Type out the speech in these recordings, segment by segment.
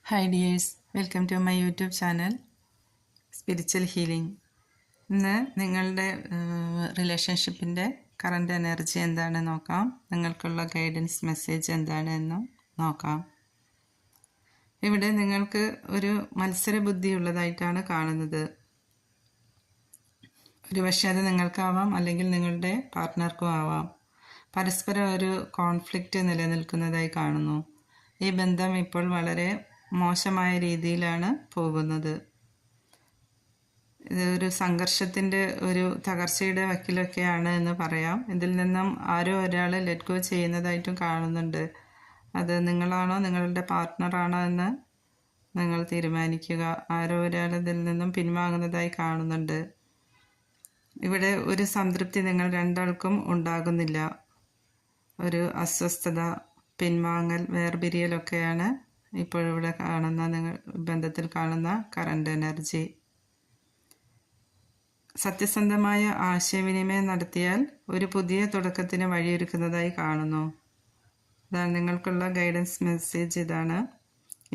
Hi dears, welcome to my YouTube channel spiritual healing. ഇന്ന് നിങ്ങളുടെ റിലേഷൻഷിപ്പിൻ്റെ current energy എന്താണെന്ന് നോക്കാം. നിങ്ങൾക്കുള്ള ഗൈഡൻസ് മെസ്സേജ് എന്താണെന്നും നോക്കാം. ഇവിടെ നിങ്ങൾക്ക് ഒരു മത്സര ബുദ്ധി ഉള്ളതായിട്ടാണ് കാണുന്നത്. ഒരു പക്ഷേ അത് നിങ്ങൾക്കാവാം, അല്ലെങ്കിൽ നിങ്ങളുടെ പാർട്ട്ണർക്കും ആവാം. പരസ്പരം ഒരു കോൺഫ്ലിക്റ്റ് നിലനിൽക്കുന്നതായി കാണുന്നു. ഈ ബന്ധം ഇപ്പോൾ വളരെ മോശമായ രീതിയിലാണ് പോകുന്നത്. ഇതൊരു സംഘർഷത്തിൻ്റെ ഒരു തകർച്ചയുടെ വക്കിലൊക്കെയാണ് എന്ന് പറയാം. ഇതിൽ നിന്നും ആരോ ഒരാൾ ലെറ്റ് ഗോ ചെയ്യുന്നതായിട്ടും കാണുന്നുണ്ട്. അത് നിങ്ങളാണോ നിങ്ങളുടെ പാർട്ട്ണറാണോ എന്ന് നിങ്ങൾ തീരുമാനിക്കുക. ആരോ ഒരാൾ ഇതിൽ നിന്നും പിൻവാങ്ങുന്നതായി കാണുന്നുണ്ട്. ഇവിടെ ഒരു സംതൃപ്തി നിങ്ങൾ രണ്ടാൾക്കും ഉണ്ടാകുന്നില്ല. ഒരു അസ്വസ്ഥത, പിൻവാങ്ങൽ, വേർപിരിയലൊക്കെയാണ് ഇപ്പോഴിവിടെ കാണുന്ന നിങ്ങൾ ബന്ധത്തിൽ കാണുന്ന കറണ്ട് എനർജി. സത്യസന്ധമായ ആശയവിനിമയം നടത്തിയാൽ ഒരു പുതിയ തുടക്കത്തിന് വഴിയൊരുക്കുന്നതായി കാണുന്നു. ഇതാണ് നിങ്ങൾക്കുള്ള ഗൈഡൻസ് മെസ്സേജ്. ഇതാണ്.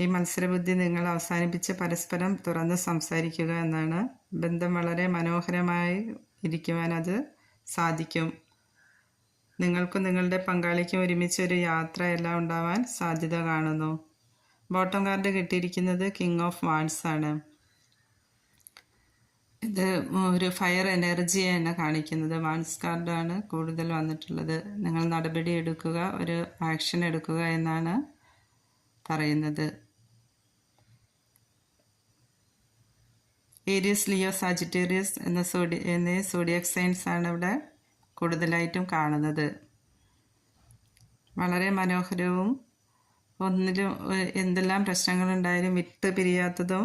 ഈ മത്സരബുദ്ധി നിങ്ങൾ അവസാനിപ്പിച്ച് പരസ്പരം തുറന്ന് സംസാരിക്കുക എന്നാണ്. ബന്ധം വളരെ മനോഹരമായി ഇരിക്കുവാൻ അത് സാധിക്കും. നിങ്ങൾക്കും നിങ്ങളുടെ പങ്കാളിക്കും ഒരുമിച്ച് ഒരു യാത്രയെല്ലാം ഉണ്ടാവാൻ സാധ്യത കാണുന്നു. ബോട്ടം കാർഡ് കിട്ടിയിരിക്കുന്നത് കിങ് ഓഫ് വാൻഡ്സ് ആണ്. ഇത് ഒരു ഫയർ എനർജിയാണ് കാണിക്കുന്നത്. വാൻഡ്സ് കാർഡാണ് കൂടുതൽ വന്നിട്ടുള്ളത്. നിങ്ങൾ നടപടി എടുക്കുക, ഒരു ആക്ഷൻ എടുക്കുക എന്നാണ് പറയുന്നത്. ഏരിയസ്, ലിയോ, സാജിറ്റേറിയസ് എന്നീ സോഡിയക് സൈൻസ് ആണ് ഇവിടെ കൂടുതലായിട്ടും കാണുന്നത്. വളരെ മനോഹരവും ഒന്നിലും എന്തെല്ലാം പ്രശ്നങ്ങളുണ്ടായാലും വിട്ട് പിരിയാത്തതും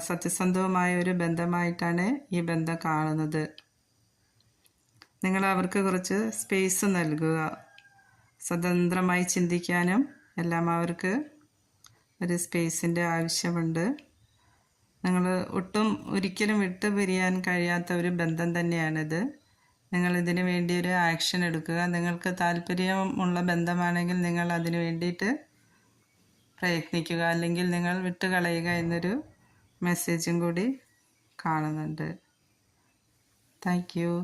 സത്യസന്ധവുമായ ഒരു ബന്ധമായിട്ടാണ് ഈ ബന്ധം കാണുന്നത്. നിങ്ങൾ അവർക്ക് കുറച്ച് സ്പേസ് നൽകുക. സ്വതന്ത്രമായി ചിന്തിക്കാനും എല്ലാം അവർക്ക് ഒരു സ്പേസിൻ്റെ ആവശ്യമുണ്ട്. നിങ്ങൾ ഒരിക്കലും വിട്ട് പിരിയാൻ കഴിയാത്ത ഒരു ബന്ധം തന്നെയാണിത്. നിങ്ങളിതിനു വേണ്ടി ഒരു ആക്ഷൻ എടുക്കുക. നിങ്ങൾക്ക് താല്പര്യമുള്ള ബന്ധമാണെങ്കിൽ നിങ്ങൾ അതിനു വേണ്ടിയിട്ട് പ്രയത്നിക്കുക, അല്ലെങ്കിൽ നിങ്ങൾ വിട്ടുകളയുക എന്നൊരു മെസ്സേജും കൂടി കാണുന്നുണ്ട്. Thank you.